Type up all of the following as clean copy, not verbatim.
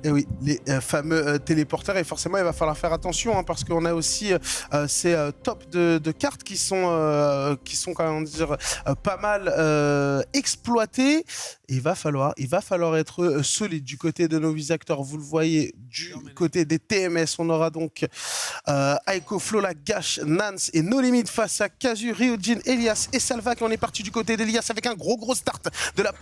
Et oui, les fameux téléporteurs, et forcément il va falloir faire attention hein, parce qu'on a aussi ces tops de cartes qui sont quand même dire pas mal exploités. Et il va falloir être solide du côté de nos acteurs. Vous le voyez, du côté des TMS, on aura donc Aiko, Flola, Gash, Nance et No Limit face à Kazu, Ryujin, Elias et Salvac. Et on est parti du côté d'Elias avec un gros start de la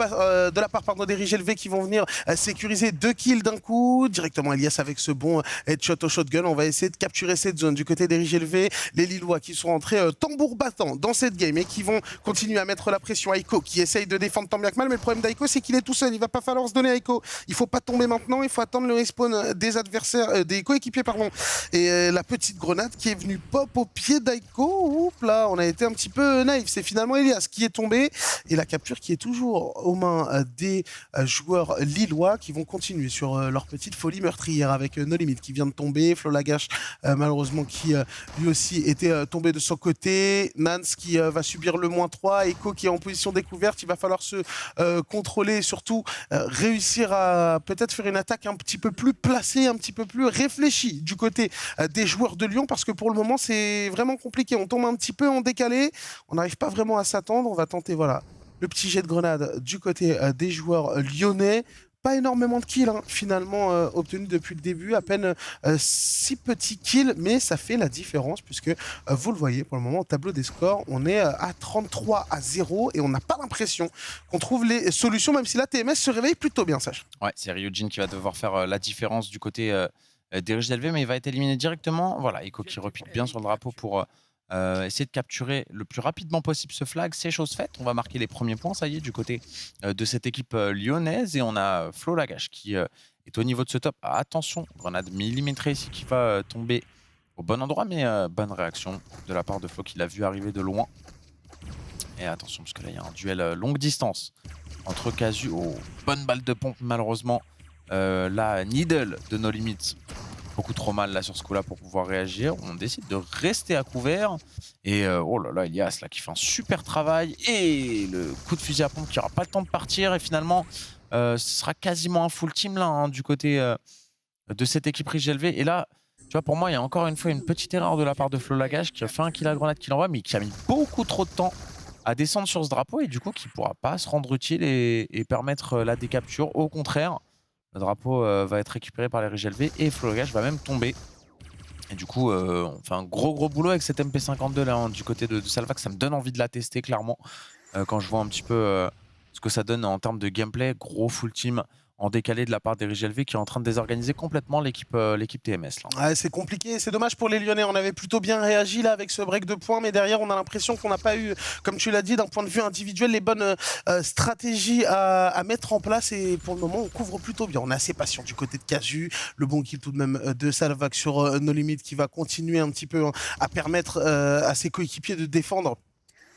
part pardon, des RGLV qui vont venir sécuriser 2 kills d'un coup. Directement Elias avec ce bon headshot au shotgun. On va essayer de capturer cette zone du côté des RGLV. Les Lillois qui sont entrés tambour battant dans cette game et qui vont continuer à mettre la pression. Aiko qui essaye de défendre tant bien que mal, mais le problème d'Aiko c'est qu'il est tout seul. Il va pas falloir se donner à Aiko. Il faut pas tomber maintenant. Il faut attendre le respawn des adversaires, des coéquipiers pardon. Et la petite grenade qui est venue pop au pied d'Aiko. Oups là, on a été un petit peu naïf. C'est finalement Elias qui est tombé et la capture qui est toujours aux mains des joueurs lillois qui vont continuer sur leur petite folie meurtrière avec No Limit qui vient de tomber, Flo Lagache malheureusement qui lui aussi était tombé de son côté, Nance qui va subir le -3, Echo qui est en position découverte, il va falloir se contrôler et surtout réussir à peut-être faire une attaque un petit peu plus placée, un petit peu plus réfléchie du côté des joueurs de Lyon parce que pour le moment c'est vraiment compliqué, on tombe un petit peu en décalé, on n'arrive pas vraiment à s'attendre, on va tenter voilà le petit jet de grenade du côté des joueurs lyonnais. Pas énormément de kills hein, finalement obtenus depuis le début, à peine 6 petits kills, mais ça fait la différence puisque vous le voyez pour le moment au tableau des scores, on est à 33-0 et on n'a pas l'impression qu'on trouve les solutions, même si la TMS se réveille plutôt bien, Sach. Ouais, c'est Ryujin qui va devoir faire la différence du côté des RGLV, mais il va être éliminé directement. Voilà, Echo qui repique bien sur le drapeau pour essayer de capturer le plus rapidement possible ce flag. C'est chose faite. On va marquer les premiers points, ça y est, du côté de cette équipe lyonnaise. Et on a Flo Lagache qui est au niveau de ce top. Attention, grenade millimétrée ici qui va tomber au bon endroit, mais bonne réaction de la part de Flo qui l'a vu arriver de loin. Et attention, parce que là, il y a un duel longue distance entre Kazu. Oh, bonne balle de pompe, malheureusement. La Needle de No Limits. Beaucoup trop mal là sur ce coup-là pour pouvoir réagir. On décide de rester à couvert. Et oh là là, Elias là qui fait un super travail. Et le coup de fusil à pompe qui n'aura pas le temps de partir. Et finalement, ce sera quasiment un full team là hein, du côté de cette équipe riche élevée. Et là, tu vois, pour moi, il y a encore une fois une petite erreur de la part de Flo Lagache qui a fait un kill à grenade qu'il envoie, mais qui a mis beaucoup trop de temps à descendre sur ce drapeau et du coup qui ne pourra pas se rendre utile et permettre la décapture. Au contraire, le drapeau va être récupéré par les RGLV et Flo Lagache va même tomber. Et du coup, on fait un gros boulot avec cette MP52 là hein, du côté de Salvac. Ça me donne envie de la tester clairement quand je vois un petit peu ce que ça donne en termes de gameplay. Gros full team en décalé de la part des RGLV qui est en train de désorganiser complètement l'équipe TMS là. Ouais, c'est compliqué, c'est dommage pour les Lyonnais. On avait plutôt bien réagi là avec ce break de points, mais derrière on a l'impression qu'on n'a pas eu, comme tu l'as dit, d'un point de vue individuel, les bonnes stratégies à mettre en place. Et pour le moment, on couvre plutôt bien. On est assez patient du côté de Casu, le bon kill tout de même de Salvac sur No Limit qui va continuer un petit peu hein, à permettre à ses coéquipiers de défendre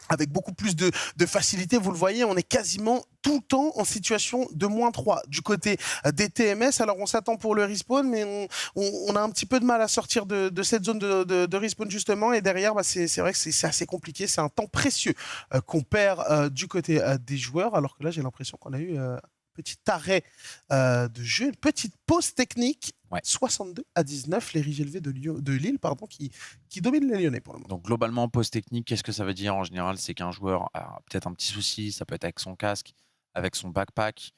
avec beaucoup plus de facilité. Vous le voyez, on est quasiment tout le temps en situation de -3 du côté des TMS. Alors on s'attend pour le respawn, mais on a un petit peu de mal à sortir de cette zone de respawn justement. Et derrière, bah, c'est vrai que c'est assez compliqué. C'est un temps précieux qu'on perd du côté des joueurs. Alors que là, j'ai l'impression qu'on a eu petit arrêt de jeu, une petite pause technique. Ouais. 62-19, les RGLV de Lille pardon, qui dominent les Lyonnais pour le moment. Donc globalement, pause technique, qu'est-ce que ça veut dire en général? C'est qu'un joueur a peut-être un petit souci, ça peut être avec son casque, avec son backpack.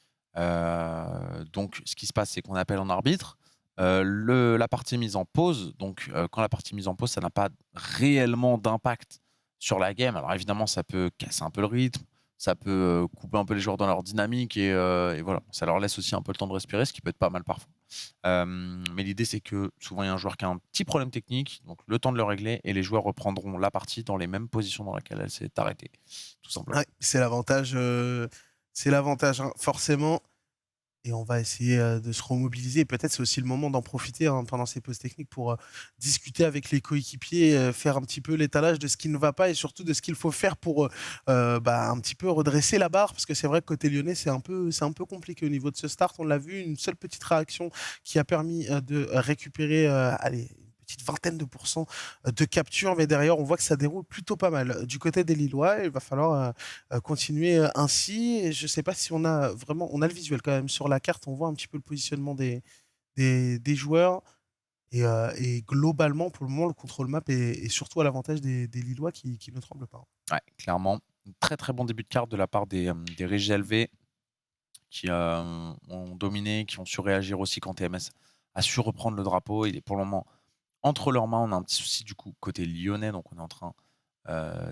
Donc ce qui se passe, c'est qu'on appelle un arbitre. La partie est mise en pause. Donc quand la partie est mise en pause, ça n'a pas réellement d'impact sur la game. Alors évidemment, ça peut casser un peu le rythme, ça peut couper un peu les joueurs dans leur dynamique et voilà. Ça leur laisse aussi un peu le temps de respirer, ce qui peut être pas mal parfois. Mais l'idée, c'est que souvent, il y a un joueur qui a un petit problème technique, donc le temps de le régler, et les joueurs reprendront la partie dans les mêmes positions dans lesquelles elle s'est arrêtée, tout simplement. Ouais, c'est l'avantage hein, forcément. Et on va essayer de se remobiliser. Peut-être c'est aussi le moment d'en profiter hein, pendant ces pauses techniques pour discuter avec les coéquipiers, faire un petit peu l'étalage de ce qui ne va pas et surtout de ce qu'il faut faire pour bah, un petit peu redresser la barre. Parce que c'est vrai que côté lyonnais, c'est un peu compliqué au niveau de ce start. On l'a vu, une seule petite réaction qui a permis de récupérer allez, petite vingtaine de pourcents de capture, mais derrière on voit que ça déroule plutôt pas mal du côté des Lillois. Il va falloir continuer ainsi. Et je sais pas si on a vraiment, on a le visuel quand même sur la carte, on voit un petit peu le positionnement des joueurs. Et globalement, pour le moment, le contrôle map est surtout à l'avantage des Lillois qui ne tremblent pas. Ouais, clairement. Très très bon début de carte de la part des Régies LV qui ont dominé, qui ont su réagir aussi quand TMS a su reprendre le drapeau. Il est pour le moment entre leurs mains. On a un petit souci du coup côté lyonnais, donc on est en train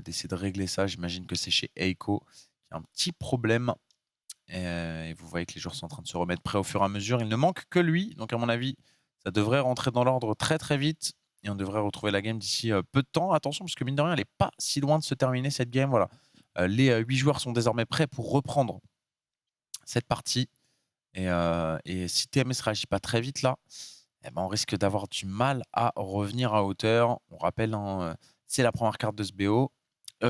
d'essayer de régler ça. J'imagine que c'est chez Eiko qui a un petit problème. Et vous voyez que les joueurs sont en train de se remettre prêts au fur et à mesure. Il ne manque que lui, donc à mon avis, ça devrait rentrer dans l'ordre très très vite. Et on devrait retrouver la game d'ici peu de temps. Attention, parce que mine de rien, elle n'est pas si loin de se terminer cette game. Voilà. Les 8 joueurs sont désormais prêts pour reprendre cette partie. Et si TMS ne réagit pas très vite là, eh ben, on risque d'avoir du mal à revenir à hauteur. On rappelle, hein, c'est la première carte de ce BO.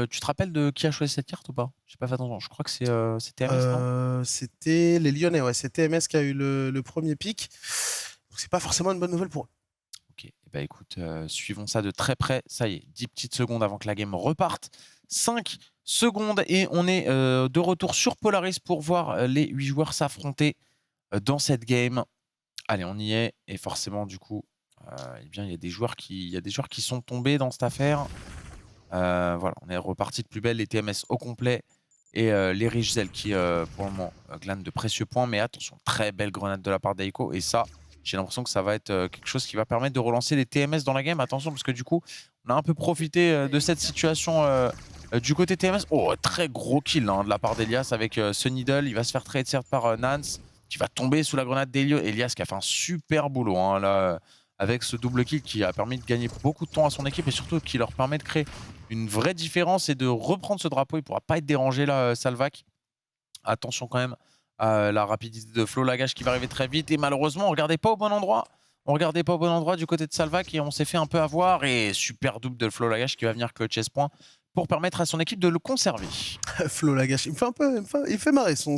Tu te rappelles de qui a choisi cette carte ou pas? J'ai pas fait attention. Je crois que c'est TMS, non? C'était les Lyonnais, ouais. C'est TMS qui a eu le premier pic. Donc c'est pas forcément une bonne nouvelle pour eux. Ok, eh ben, écoute, suivons ça de très près. Ça y est, 10 petites secondes avant que la game reparte. 5 secondes et on est de retour sur Polaris pour voir les 8 joueurs s'affronter dans cette game. Allez, on y est. Et forcément, du coup, eh bien, il y a des joueurs qui sont tombés dans cette affaire. Voilà, on est reparti de plus belle. Les TMS au complet et les Riches qui, pour le moment, glanent de précieux points. Mais attention, très belle grenade de la part d'Eiko. Et ça, j'ai l'impression que ça va être quelque chose qui va permettre de relancer les TMS dans la game. Attention, parce que du coup, on a un peu profité de cette situation du côté TMS. Oh, très gros kill hein, de la part d'Elias avec ce Needle. Il va se faire trade certes par Nance, qui va tomber sous la grenade d'Elias, qui a fait un super boulot hein, là, avec ce double kill qui a permis de gagner beaucoup de temps à son équipe et surtout qui leur permet de créer une vraie différence et de reprendre ce drapeau. Il ne pourra pas être dérangé là, Salvac. Attention quand même à la rapidité de Flo Lagache qui va arriver très vite. Et malheureusement, on ne regardait pas au bon endroit. On regardait pas au bon endroit du côté de Salvac et on s'est fait un peu avoir. Et super double de Flo Lagache qui va venir clutcher ce point pour permettre à son équipe de le conserver. Flo Lagache, il me fait un peu, il fait marrer son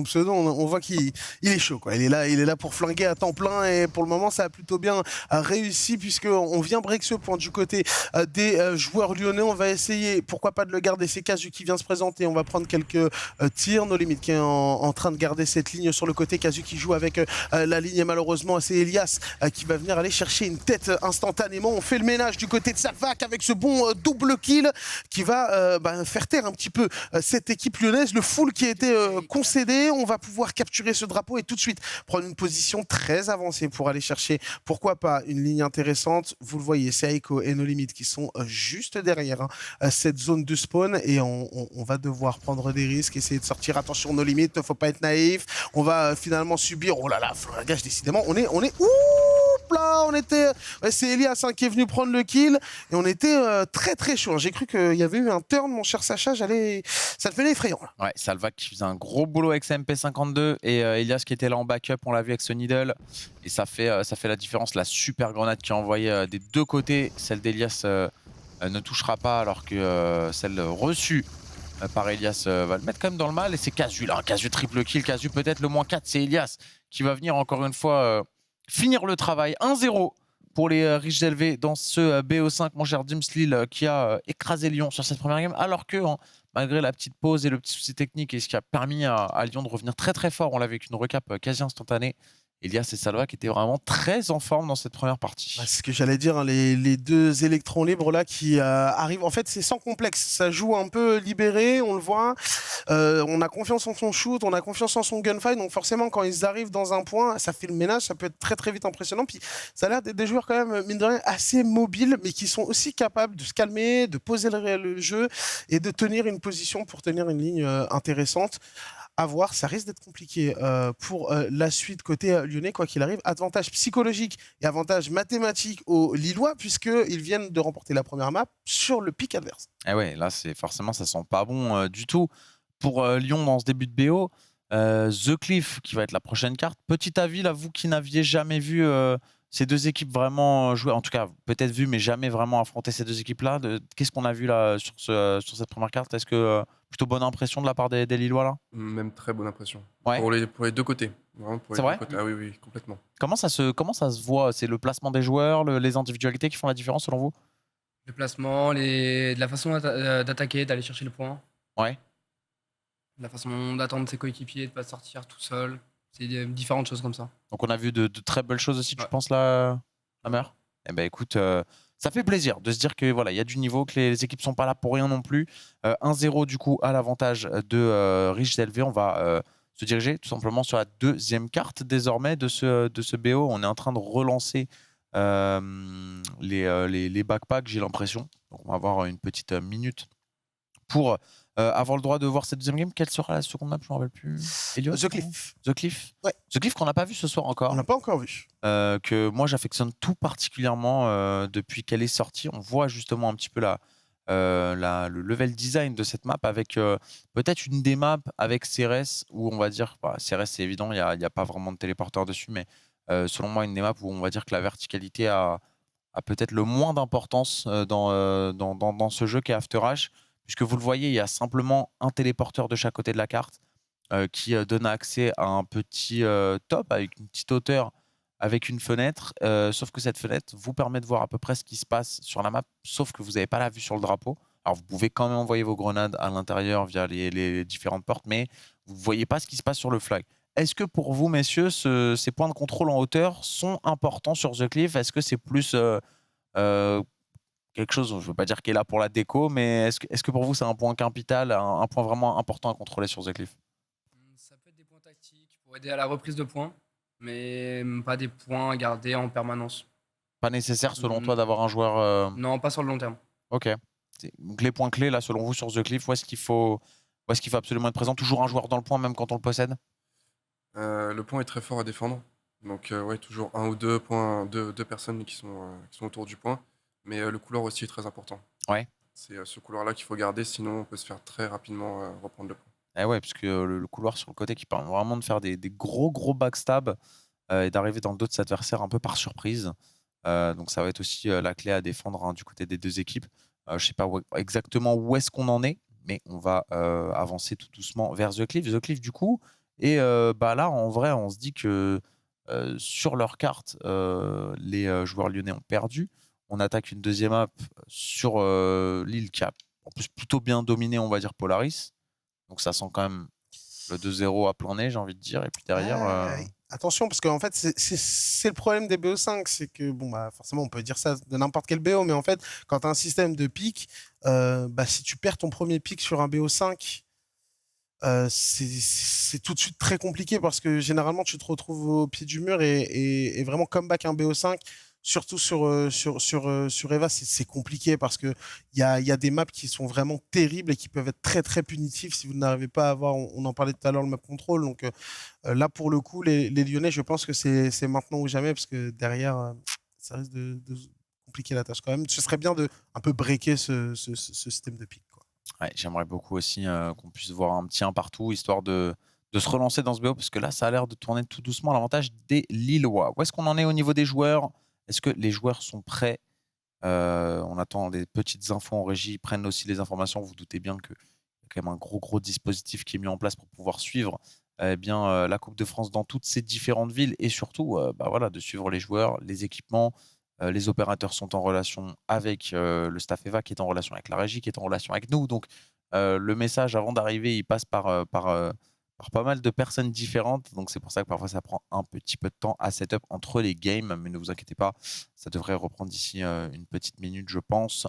pseudo. On voit qu'il est chaud, quoi. Il est là pour flinguer à temps plein et pour le moment, ça a plutôt bien réussi puisque on vient break ce point du côté des joueurs lyonnais. On va essayer, pourquoi pas, de le garder. C'est Casu qui vient se présenter. On va prendre quelques tirs. No Limit qui est en train de garder cette ligne sur le côté. Casu qui joue avec la ligne et malheureusement, c'est Elias qui va venir aller chercher une tête instantanément. On fait le ménage du côté de Salvac avec ce bon double kill qui va faire taire un petit peu cette équipe lyonnaise, le full qui a été concédé. On va pouvoir capturer ce drapeau et tout de suite prendre une position très avancée pour aller chercher, pourquoi pas, une ligne intéressante. Vous le voyez, c'est Eiko et No Limit qui sont juste derrière cette zone de spawn et on va devoir prendre des risques, essayer de sortir. Attention, No Limit, faut pas être naïf. On va finalement subir. Oh là là, Flo Lagache, décidément, on est là, on était, ouais, c'est Elias qui est venu prendre le kill et on était très très chaud. J'ai cru qu'il y avait eu un turn, mon cher Sacha, ça devenait effrayant là. Ouais, Salvac qui faisait un gros boulot avec sa MP52 et Elias qui était là en backup, on l'a vu avec ce Needle et ça fait la différence. La super grenade qui a envoyé des deux côtés, celle d'Elias ne touchera pas alors que celle reçue par Elias va le mettre quand même dans le mal. Et c'est Casu là, Casu triple kill, Casu peut-être le moins 4, c'est Elias qui va venir encore une fois finir le travail. 1-0 pour les Riches LV dans ce BO5, mon cher Dimslil qui a écrasé Lyon sur cette première game, alors que malgré la petite pause et le petit souci technique, et ce qui a permis à Lyon de revenir très très fort, on l'a vu avec une recap quasi instantanée. Elias et Salva qui étaient vraiment très en forme dans cette première partie. C'est ce que j'allais dire, hein, les deux électrons libres là qui arrivent. En fait, c'est sans complexe. Ça joue un peu libéré, on le voit. On a confiance en son shoot, on a confiance en son gunfight. Donc forcément, quand ils arrivent dans un point, ça fait le ménage. Ça peut être très très vite impressionnant. Puis ça a l'air d'être des joueurs quand même, mine de rien, assez mobiles, mais qui sont aussi capables de se calmer, de poser le jeu et de tenir une position pour tenir une ligne intéressante. À voir, ça risque d'être compliqué pour la suite côté lyonnais, quoi qu'il arrive. Avantage psychologique et avantage mathématique aux Lillois, puisqu'ils viennent de remporter la première map sur le pic adverse. Et ouais, là, forcément, ça sent pas bon du tout pour Lyon dans ce début de BO. The Cliff, qui va être la prochaine carte. Petit avis, là, vous qui n'aviez jamais vu ces deux équipes vraiment jouer, en tout cas, peut-être vu, mais jamais vraiment affronter ces deux équipes-là. Qu'est-ce qu'on a vu là sur cette première carte? Est-ce que plutôt bonne impression de la part des Lillois là? Même très bonne impression. Ouais. Pour les deux côtés. C'est vrai? Ah oui, oui, complètement. Comment ça se voit? C'est le placement des joueurs, les individualités qui font la différence selon vous? Le placement, de la façon d'attaquer, d'aller chercher le point. Ouais. De la façon d'attendre ses coéquipiers, de ne pas sortir tout seul. C'est différentes choses comme ça. Donc on a vu de très belles choses aussi, tu Ouais. penses là, Amer? Eh ben écoute, ça fait plaisir de se dire que voilà, il y a du niveau, que les équipes sont pas là pour rien non plus. 1-0 du coup à l'avantage de Rich LV. On va se diriger tout simplement sur la deuxième carte désormais de ce BO. On est en train de relancer les backpacks, j'ai l'impression. Donc on va avoir une petite minute pour avoir le droit de voir cette deuxième game. Quelle sera la seconde map? Je ne me rappelle plus. Elliot, The Cliff. The Cliff. Ouais. The Cliff qu'on n'a pas vu ce soir encore. On l'a pas encore vu. Que moi j'affectionne tout particulièrement depuis qu'elle est sortie. On voit justement un petit peu le level design de cette map avec peut-être une des maps avec CRS où on va dire, CRS c'est évident, il n'y a pas vraiment de téléporteur dessus, mais selon moi une des maps où on va dire que la verticalité a peut-être le moins d'importance dans ce jeu qu'est After Ash, puisque vous le voyez, il y a simplement un téléporteur de chaque côté de la carte qui donne accès à un petit top avec une petite hauteur avec une fenêtre, sauf que cette fenêtre vous permet de voir à peu près ce qui se passe sur la map, sauf que vous n'avez pas la vue sur le drapeau. Alors vous pouvez quand même envoyer vos grenades à l'intérieur via les différentes portes, mais vous ne voyez pas ce qui se passe sur le flag. Est-ce que pour vous, messieurs, ces points de contrôle en hauteur sont importants sur The Cliff? Est-ce que c'est plus quelque chose, je ne veux pas dire qu'il est là pour la déco, mais est-ce que pour vous c'est un point capital, un point vraiment important à contrôler sur The Cliff? Ça peut être des points tactiques pour aider à la reprise de points, mais pas des points à garder en permanence. Pas nécessaire selon toi d'avoir un joueur... Non, pas sur le long terme. Ok. Donc les points clés là selon vous sur The Cliff, où est-ce qu'il faut absolument être présent? Toujours un joueur dans le point même quand on le possède? Le point est très fort à défendre. Donc, ouais, toujours un ou deux points, deux personnes qui sont autour du point. Mais le couloir aussi est très important. Ouais. C'est ce couloir-là qu'il faut garder, sinon on peut se faire très rapidement reprendre le point. Eh ouais, parce que le couloir sur le côté qui permet vraiment de faire des gros backstabs et d'arriver dans le dos de cet adversaire un peu par surprise. Donc ça va être aussi la clé à défendre hein, du côté des deux équipes. Je sais pas exactement où est-ce qu'on en est, mais on va avancer tout doucement vers The Cliff. The Cliff du coup. Et là, en vrai, on se dit que sur leur carte, les joueurs lyonnais ont perdu. On attaque une deuxième map sur l'île qui a en plus plutôt bien dominé, on va dire, Polaris. Donc ça sent quand même le 2-0 à plein nez, j'ai envie de dire. Et puis derrière... Attention, parce qu'en fait, c'est le problème des BO5, c'est que, bon, bah, forcément, on peut dire ça de n'importe quel BO, mais en fait, quand tu as un système de pic, si tu perds ton premier pic sur un BO5, c'est tout de suite très compliqué parce que généralement, tu te retrouves au pied du mur et vraiment comeback un BO5. Surtout sur Eva, c'est compliqué parce qu'il y a des maps qui sont vraiment terribles et qui peuvent être très très punitifs si vous n'arrivez pas à avoir, on en parlait tout à l'heure, le map control. Donc là, pour le coup, les Lyonnais, je pense que c'est maintenant ou jamais parce que derrière, ça risque de compliquer la tâche quand même. Ce serait bien de un peu breaker ce système de pick, quoi. Ouais, j'aimerais beaucoup aussi qu'on puisse voir un petit 1 partout, histoire de se relancer dans ce BO, parce que là, ça a l'air de tourner tout doucement à l'avantage des Lillois. Où est-ce qu'on en est au niveau des joueurs? Est-ce que les joueurs sont prêts? On attend des petites infos en régie, ils prennent aussi les informations. Vous doutez bien qu'il y a quand même un gros dispositif qui est mis en place pour pouvoir suivre la Coupe de France dans toutes ces différentes villes et surtout voilà, de suivre les joueurs, les équipements. Les opérateurs sont en relation avec le staff EVA qui est en relation avec la régie, qui est en relation avec nous. Donc le message avant d'arriver, il passe par pas mal de personnes différentes. Donc c'est pour ça que parfois ça prend un petit peu de temps à setup entre les games. Mais ne vous inquiétez pas, ça devrait reprendre d'ici une petite minute, je pense.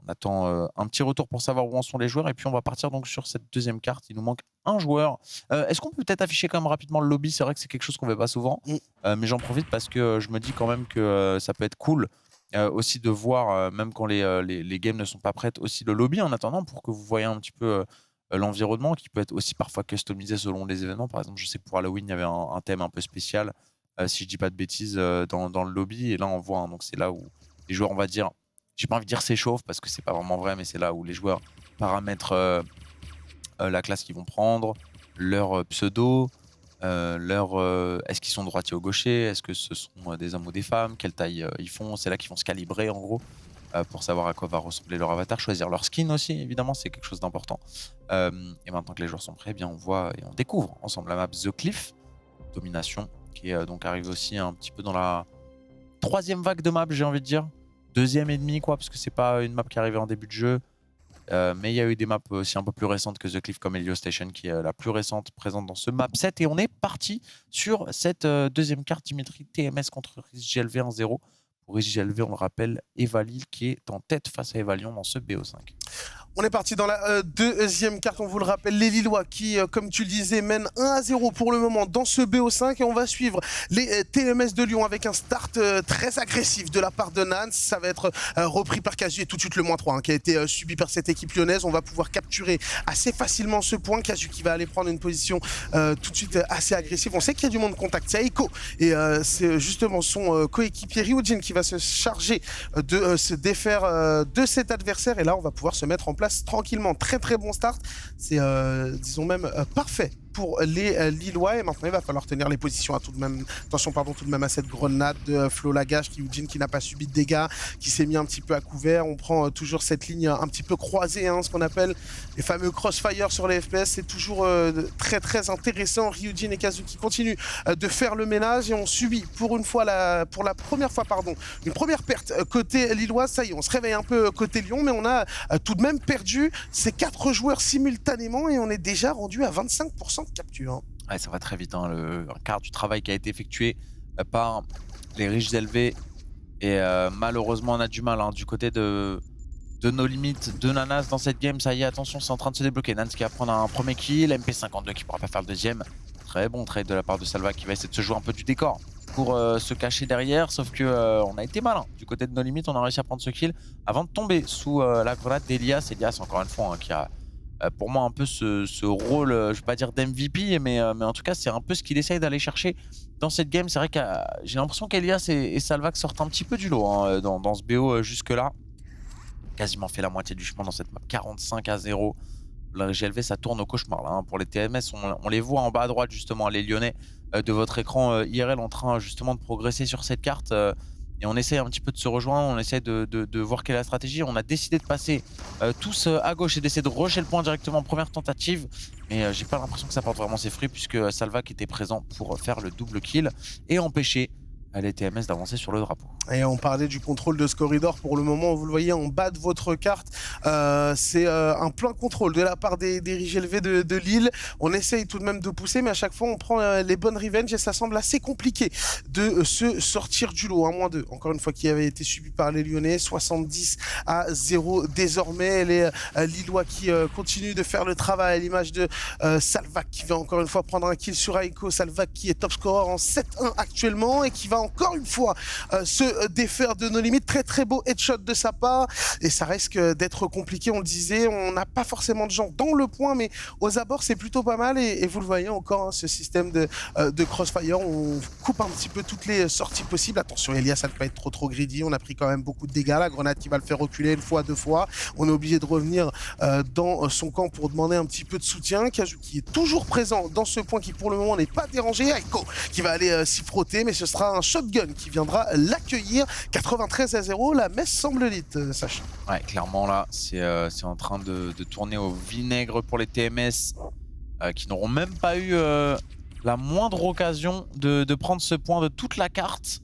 On attend un petit retour pour savoir où en sont les joueurs. Et puis on va partir donc sur cette deuxième carte. Il nous manque un joueur. Est-ce qu'on peut peut-être afficher quand même rapidement le lobby? C'est vrai que c'est quelque chose qu'on ne fait pas souvent. Mais j'en profite parce que je me dis quand même que ça peut être cool aussi de voir, même quand les games ne sont pas prêtes, aussi le lobby en attendant pour que vous voyez un petit peu l'environnement qui peut être aussi parfois customisé selon les événements. Par exemple, je sais que pour Halloween, il y avait un thème un peu spécial, si je dis pas de bêtises, dans le lobby. Et là, on voit, donc c'est là où les joueurs, on va dire, j'ai pas envie de dire s'échauffent parce que c'est pas vraiment vrai, mais c'est là où les joueurs paramètrent la classe qu'ils vont prendre, leur pseudo, est-ce qu'ils sont droitiers ou gauchers, est-ce que ce sont des hommes ou des femmes, quelle taille ils font. C'est là qu'ils vont se calibrer en gros. Pour savoir à quoi va ressembler leur avatar, choisir leur skin aussi, évidemment, c'est quelque chose d'important. Et maintenant que les joueurs sont prêts, eh bien on voit et on découvre ensemble la map The Cliff, domination, qui est donc arrive aussi un petit peu dans la troisième vague de map, j'ai envie de dire. Deuxième et demi, quoi, parce que c'est pas une map qui est arrivée en début de jeu. Mais il y a eu des maps aussi un peu plus récentes que The Cliff, comme Helio Station, qui est la plus récente présente dans ce map 7. Et on est parti sur cette deuxième carte, Dimitri. TMS contre RISGLV 1-0. Pour RISGLV, on le rappelle, Evalil qui est en tête face à Evalion dans ce BO5. On est parti dans la deuxième carte, on vous le rappelle, les Lillois qui, comme tu le disais, mènent 1-0 pour le moment dans ce BO5 et on va suivre les TMS de Lyon avec un start très agressif de la part de Nance. Ça va être repris par Casu et tout de suite le -3 qui a été subi par cette équipe lyonnaise. On va pouvoir capturer assez facilement ce point. Casu qui va aller prendre une position tout de suite assez agressive. On sait qu'il y a du monde contact, c'est Aiko et c'est justement son coéquipier Ryujin qui va se charger de se défaire de cet adversaire et là on va pouvoir se mettre en place tranquillement. Très très bon start, c'est disons même parfait pour les Lillois et maintenant il va falloir tenir les positions à tout de même. Attention tout de même à cette grenade de Flo Lagache qui n'a pas subi de dégâts, qui s'est mis un petit peu à couvert. On prend toujours cette ligne un petit peu croisée, ce qu'on appelle les fameux crossfire sur les FPS. C'est toujours très très intéressant. Ryujin et Kazuki continuent de faire le ménage et on subit pour la première fois une première perte côté lillois. Ça y est, on se réveille un peu côté Lyon, mais on a tout de même perdu ces 4 joueurs simultanément et on est déjà rendu à 25% de capture. Ouais, ça va très vite, un quart du travail qui a été effectué par les riches élevés et malheureusement on a du mal du côté de nos limites de Nanas dans cette game. Ça y est, attention, c'est en train de se débloquer. Nance qui va prendre un premier kill, MP52 qui pourra pas faire le deuxième. Très bon trade de la part de Salva qui va essayer de se jouer un peu du décor pour se cacher derrière, sauf que on a été malin. Du côté de nos limites, on a réussi à prendre ce kill avant de tomber sous la grenade d'Elias. Elias, encore une fois, qui a pour moi un peu ce rôle, je vais pas dire d'MVP, mais en tout cas c'est un peu ce qu'il essaye d'aller chercher dans cette game. C'est vrai que j'ai l'impression qu'Elias et Salvac sortent un petit peu du lot dans ce BO jusque-là. Quasiment fait la moitié du chemin dans cette map, 45-0. La GLV, ça tourne au cauchemar là, pour les TMS. On les voit en bas à droite justement, les Lyonnais de votre écran IRL en train justement de progresser sur cette carte. Et on essaye un petit peu de se rejoindre, on essaye de voir quelle est la stratégie. On a décidé de passer tous à gauche et d'essayer de rusher le point directement en première tentative. Mais j'ai pas l'impression que ça porte vraiment ses fruits puisque Salvac était présent pour faire le double kill et empêcher les TMS d'avancer sur le drapeau. Et on parlait du contrôle de ce corridor. Pour le moment, vous le voyez en bas de votre carte, c'est un plein contrôle de la part des riches élevés de Lille. On essaye tout de même de pousser, mais à chaque fois, on prend les bonnes revenges et ça semble assez compliqué de se sortir du lot. 1-2, encore une fois, qui avait été subi par les Lyonnais. 70-0 désormais. Les Lillois qui continuent de faire le travail à l'image de Salvac qui va encore une fois prendre un kill sur Aiko. Salvac qui est top scorer en 7-1 actuellement et qui va encore une fois se défaire de nos limites. Très très beau headshot de sa part et ça risque d'être compliqué. On le disait, on n'a pas forcément de gens dans le point, mais aux abords c'est plutôt pas mal et vous le voyez encore, ce système de crossfire. On coupe un petit peu toutes les sorties possibles. Attention, Elias, ça ne peut pas être trop greedy. On a pris quand même beaucoup de dégâts. La grenade qui va le faire reculer une fois, 2 fois. On est obligé de revenir dans son camp pour demander un petit peu de soutien. Kaju qui est toujours présent dans ce point qui pour le moment n'est pas dérangé. Aiko qui va aller s'y frotter, mais ce sera un shotgun qui viendra l'accueillir. 93-0, la messe semble lit, Sacha. Ouais, clairement là, c'est en train de tourner au vinaigre pour les TMS qui n'auront même pas eu la moindre occasion de prendre ce point de toute la carte.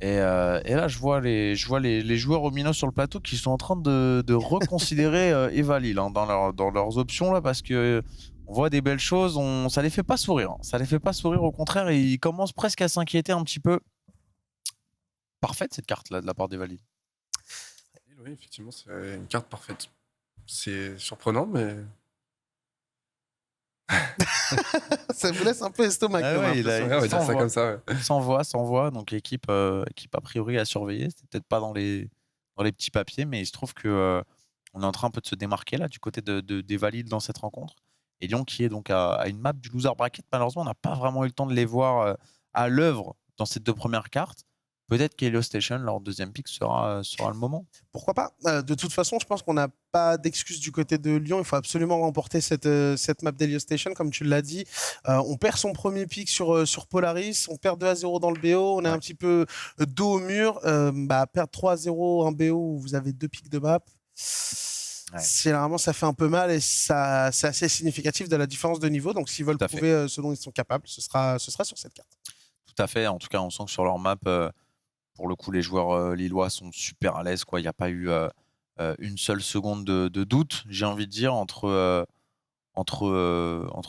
Et là, je vois les joueurs au Mino sur le plateau qui sont en train de reconsidérer Evalil dans leurs options là, parce que on voit des belles choses, ça les fait pas sourire. Ça les fait pas sourire, au contraire, et ils commencent presque à s'inquiéter un petit peu. Parfaite cette carte là de la part d'Evalil. Oui, effectivement, c'est une carte parfaite. C'est surprenant, mais Ça vous laisse un peu estomac. Ah ouais, on va dire ça comme ça. Ouais. Sans voix, donc équipe a priori à surveiller. C'était peut-être pas dans les petits papiers, mais il se trouve que on est en train un peu de se démarquer là du côté d'Evalil dans cette rencontre. Et Lyon qui est donc à une map du loser bracket. Malheureusement, on n'a pas vraiment eu le temps de les voir à l'œuvre dans ces 2 premières cartes. Peut-être qu'Helio Station, leur deuxième pick, sera le moment. Pourquoi pas. De toute façon, je pense qu'on n'a pas d'excuse du côté de Lyon. Il faut absolument remporter cette map d'Helio Station, comme tu l'as dit. On perd son premier pick sur Polaris. On perd 2-0 dans le BO. On est un petit peu dos au mur. Perdre 3-0 en BO où vous avez 2 picks de map. Ouais. Généralement, ça fait un peu mal et c'est assez significatif de la différence de niveau. Donc, s'ils veulent prouver ce dont ils sont capables, ce sera sur cette carte. Tout à fait. En tout cas, on sent que sur leur map... pour le coup, les joueurs lillois sont super à l'aise. Il n'y a pas eu une seule seconde de doute, j'ai envie de dire, entre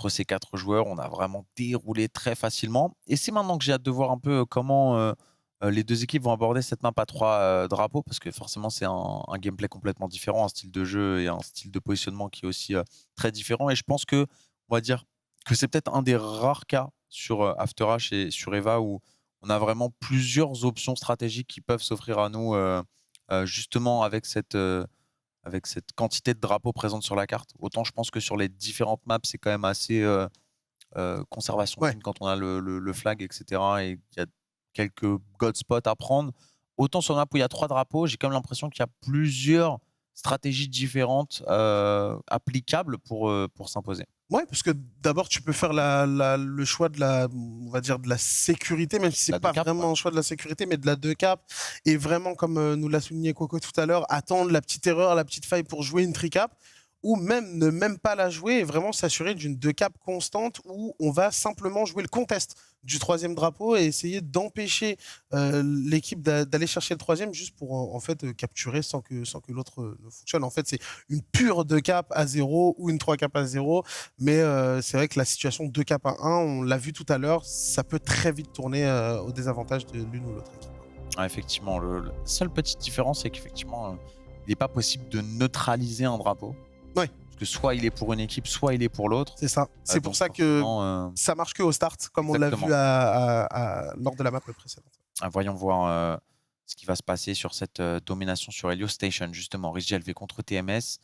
ces 4 joueurs. On a vraiment déroulé très facilement et c'est maintenant que j'ai hâte de voir un peu comment, les 2 équipes vont aborder cette map à 3 drapeaux parce que forcément c'est un gameplay complètement différent, un style de jeu et un style de positionnement qui est aussi, très différent et je pense qu'on va dire que c'est peut-être un des rares cas sur, After H et sur EVA où on a vraiment plusieurs options stratégiques qui peuvent s'offrir à nous, justement avec cette quantité de drapeaux présentes sur la carte. Autant je pense que sur les différentes maps, c'est quand même assez conservation Ouais. team quand on a le flag, etc. Et il y a quelques god spots à prendre. Autant sur une map où il y a 3 drapeaux, j'ai quand même l'impression qu'il y a plusieurs stratégies différentes applicables pour s'imposer. Ouais, parce que d'abord, tu peux faire le choix on va dire, de la sécurité, même si c'est La pas 2 cap, vraiment ouais. un choix de la sécurité, mais de la 2 cap. Et vraiment, comme nous l'a souligné Coco tout à l'heure, attendre la petite erreur, la petite faille pour jouer une tricap, ou même ne même pas la jouer et vraiment s'assurer d'une 2 cap constante où on va simplement jouer le contest du 3e drapeau et essayer d'empêcher l'équipe d'aller chercher le 3e juste pour en fait capturer sans que l'autre ne fonctionne. En fait, c'est une pure 2 cap à 0 ou une 3 cap à 0. Mais c'est vrai que la situation 2 cap à 1, on l'a vu tout à l'heure, ça peut très vite tourner au désavantage de l'une ou l'autre équipe. Ouais, effectivement, la seule petite différence, c'est qu'effectivement, il n'est pas possible de neutraliser un drapeau. Ouais. Parce que soit il est pour une équipe, soit il est pour l'autre. C'est ça. C'est pour Donc ça que forcément, ça marche que au start, comme on l'a exactement. vu lors de la map précédente. Voyons voir ce qui va se passer sur cette domination sur Helio Station, justement. RichGLV contre TMS,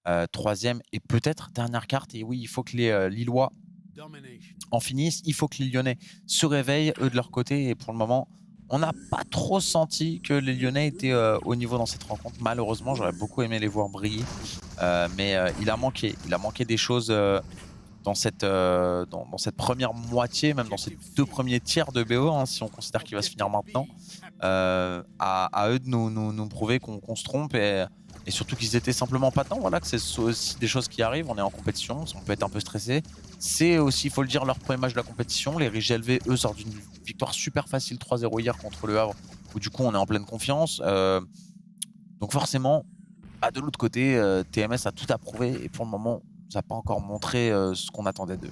3e et peut-être dernière carte. Et oui, il faut que les Lillois en finissent. Il faut que les Lyonnais se réveillent, eux de leur côté. Et pour le moment, on n'a pas trop senti que les Lyonnais étaient au niveau dans cette rencontre. Malheureusement, j'aurais beaucoup aimé les voir briller. Mais il a manqué des choses dans cette première moitié, même dans ces 2 premiers tiers de BO, hein, si on considère qu'il va se finir maintenant. À eux de nous prouver qu'on se trompe et surtout qu'ils étaient simplement pas dedans. Voilà, que c'est aussi des choses qui arrivent. On est en compétition, on peut être un peu stressé. C'est aussi, il faut le dire, leur premier match de la compétition. Les RichGLV, eux, sortent d'une victoire super facile 3-0 hier contre le Havre, où du coup on est en pleine confiance. Donc forcément, de l'autre côté, TMS a tout approuvé et pour le moment, ça n'a pas encore montré ce qu'on attendait d'eux.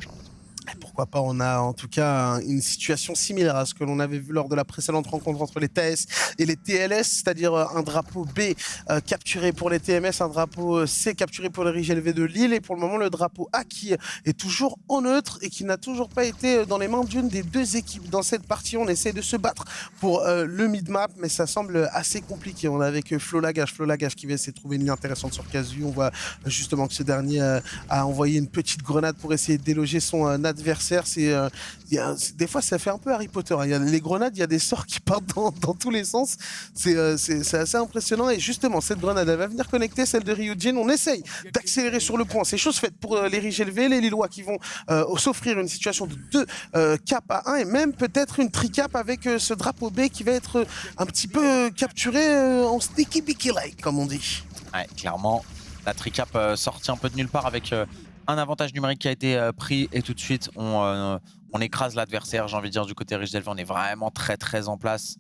Pourquoi pas, on a en tout cas une situation similaire à ce que l'on avait vu lors de la précédente rencontre entre les TS et les TLS, c'est-à-dire un drapeau B capturé pour les TMS, un drapeau C capturé pour les RichGLV de Lille et pour le moment le drapeau A qui est toujours en neutre et qui n'a toujours pas été dans les mains d'une des 2 équipes. Dans cette partie, on essaie de se battre pour le mid-map, mais ça semble assez compliqué. On a avec Flo Lagache qui va essayer de trouver une ligne intéressante sur Casu. On voit justement que ce dernier a envoyé une petite grenade pour essayer de déloger son adversaire. Des fois, ça fait un peu Harry Potter. Il y a les grenades, il y a des sorts qui partent dans tous les sens. C'est assez impressionnant. Et justement, cette grenade, elle va venir connecter celle de Ryujin. On essaye d'accélérer sur le point. C'est chose faite pour les RichGLV, les Lillois qui vont s'offrir une situation de 2 cap à 1 et même peut-être une tricap avec ce drapeau B qui va être un petit peu capturé en sticky bicky like, comme on dit. Ouais, clairement, la tricap sortie un peu de nulle part avec un avantage numérique qui a été pris et tout de suite on écrase l'adversaire. J'ai envie de dire du côté RichGLV, on est vraiment très en place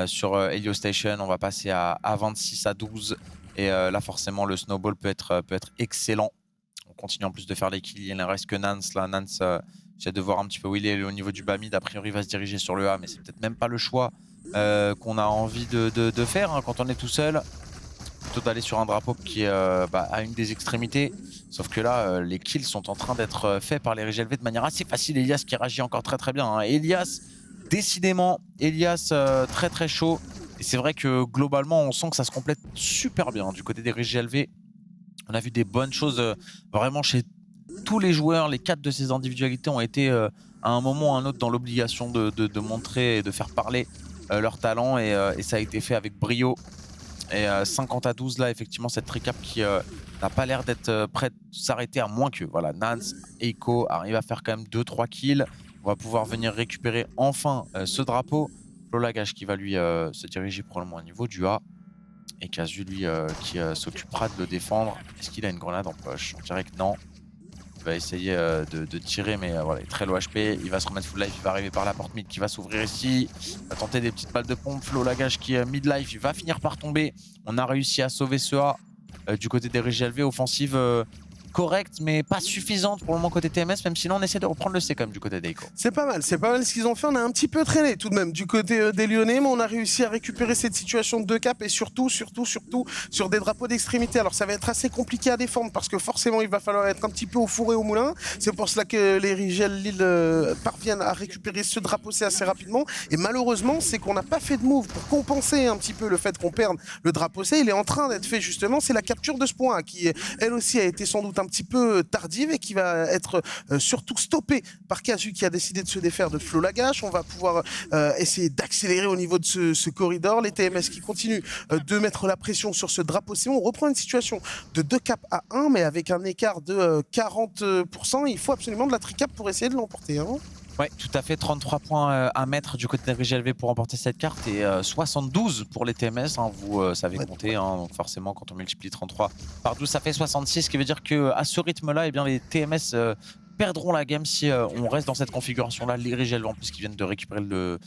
sur Helio Station. On va passer à 26-12 et là forcément le snowball peut être excellent. On continue en plus de faire les kills. Il ne reste que Nance là. Nance, j'ai de voir un petit peu où il est au niveau du Bamid. A priori il va se diriger sur le A, mais c'est peut-être même pas le choix qu'on a envie de faire hein, quand on est tout seul. Plutôt d'aller sur un drapeau qui est à une des extrémités. Sauf que là, les kills sont en train d'être faits par les RichGLV de manière assez facile. Elias qui réagit encore très bien. Hein. Elias, décidément, très chaud. Et c'est vrai que globalement, on sent que ça se complète super bien. Du côté des RichGLV, on a vu des bonnes choses vraiment chez tous les joueurs. Les 4 de ces individualités ont été à un moment ou à un autre dans l'obligation de montrer et de faire parler leur talent. Et ça a été fait avec brio. Et 50-12 là, effectivement, cette tricap qui n'a pas l'air d'être prête de s'arrêter à moins que voilà, Nance et Echo arrivent à faire quand même 2-3 kills. On va pouvoir venir récupérer enfin ce drapeau. Flo Lagache qui va lui se diriger probablement au niveau du A. Et Casu lui qui s'occupera de le défendre. Est-ce qu'il a une grenade en poche? On dirait que non. Il va essayer de tirer, mais voilà, il est très low HP. Il va se remettre full life, il va arriver par la porte mid qui va s'ouvrir ici. Il va tenter des petites balles de pompe. Flo Lagache qui est mid life, il va finir par tomber. On a réussi à sauver ce A. du côté des RGLV, offensive correcte, mais pas suffisante pour le moment côté TMS, même si là on essaie de reprendre le C quand même du côté d'Eiko. C'est pas mal ce qu'ils ont fait. On a un petit peu traîné tout de même du côté des Lyonnais, mais on a réussi à récupérer cette situation de 2 caps et surtout sur des drapeaux d'extrémité. Alors ça va être assez compliqué à défendre parce que forcément il va falloir être un petit peu au four et au moulin. C'est pour cela que les Rigel Lille parviennent à récupérer ce drapeau C assez rapidement. Et malheureusement, c'est qu'on n'a pas fait de move pour compenser un petit peu le fait qu'on perde le drapeau C. Il est en train d'être fait justement. C'est la capture de ce point qui, elle aussi, a été sans doute un petit peu tardive et qui va être surtout stoppée par Casu qui a décidé de se défaire de Flo Lagache. On va pouvoir essayer d'accélérer au niveau de ce corridor. Les TMS qui continuent de mettre la pression sur ce drapeau C. On reprend une situation de 2 caps à 1, mais avec un écart de 40%. Il faut absolument de la tricap pour essayer de l'emporter. Hein. Oui, tout à fait. 33 points à mettre du côté des RGLV pour remporter cette carte et 72 pour les TMS. Hein, vous savez compter, hein, donc forcément quand on multiplie 33 par 12, ça fait 66, ce qui veut dire qu'à ce rythme-là, eh bien, les TMS perdront la game si on reste dans cette configuration-là. Les RGLV en plus qui viennent de récupérer le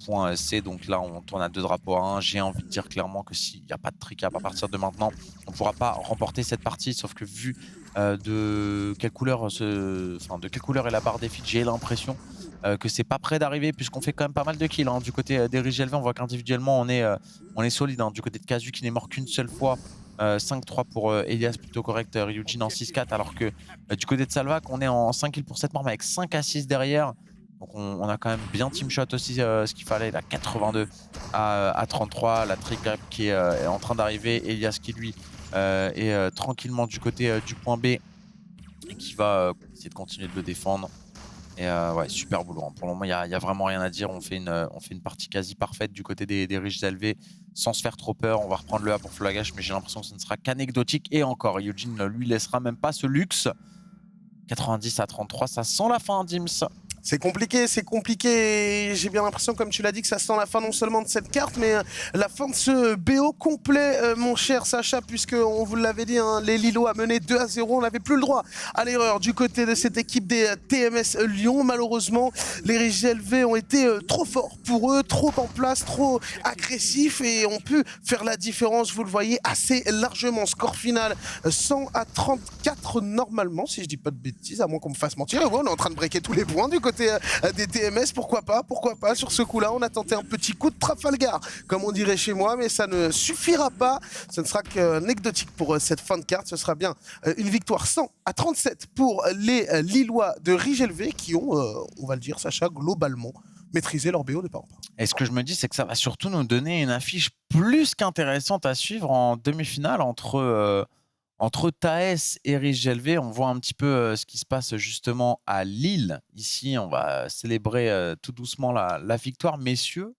point C, donc là on tourne à 2 drapeaux à 1. J'ai envie de dire clairement que s'il n'y a pas de tricap à partir de maintenant, on ne pourra pas remporter cette partie, sauf que vu de quelle couleur est la barre des feats, j'ai l'impression que c'est pas prêt d'arriver puisqu'on fait quand même pas mal de kills. Hein. Du côté des RGLV, on voit qu'individuellement on est solide. Hein. Du côté de Casu qui n'est mort qu'une seule fois, 5-3 pour Elias, plutôt correct, Ryujin en 6-4, alors que du côté de Salvac, on est en 5 kills pour 7 morts, mais avec 5 assists derrière. Donc on a quand même bien team shot aussi ce qu'il fallait, la 82 à 33, la tricap qui est en train d'arriver, Elias qui lui est tranquillement du côté du point B et qui va essayer de continuer de le défendre. Et ouais, super boulot. Hein. Pour le moment, il y a vraiment rien à dire. On fait une partie quasi parfaite du côté des riches élevés sans se faire trop peur. On va reprendre le A pour Flagash, mais j'ai l'impression que ce ne sera qu'anecdotique. Et encore, Eugene ne lui laissera même pas ce luxe. 90 à 33, ça sent la fin, Dims. C'est compliqué, c'est compliqué. J'ai bien l'impression, comme tu l'as dit, que ça sent la fin non seulement de cette carte, mais la fin de ce BO complet, mon cher Sacha, puisque on vous l'avait dit, hein, les Lillois menaient 2-0. On n'avait plus le droit à l'erreur du côté de cette équipe des TMS Lyon. Malheureusement, les RGLV ont été trop forts pour eux, trop en place, trop agressifs et ont pu faire la différence, vous le voyez, assez largement. Score final 100 à 34 normalement, si je dis pas de bêtises, à moins qu'on me fasse mentir. Et ouais, on est en train de breaker tous les points du côté des TMS, pourquoi pas, sur ce coup-là, on a tenté un petit coup de Trafalgar, comme on dirait chez moi, mais ça ne suffira pas, ce ne sera qu'anecdotique pour cette fin de carte, ce sera bien une victoire 100 à 37 pour les Lillois de RGLV qui ont, on va le dire Sacha, globalement maîtrisé leur BO de part en part. Et ce que je me dis, c'est que ça va surtout nous donner une affiche plus qu'intéressante à suivre en demi-finale entre Taes et RGLV. On voit un petit peu ce qui se passe justement à Lille. Ici, on va célébrer tout doucement la victoire. Messieurs,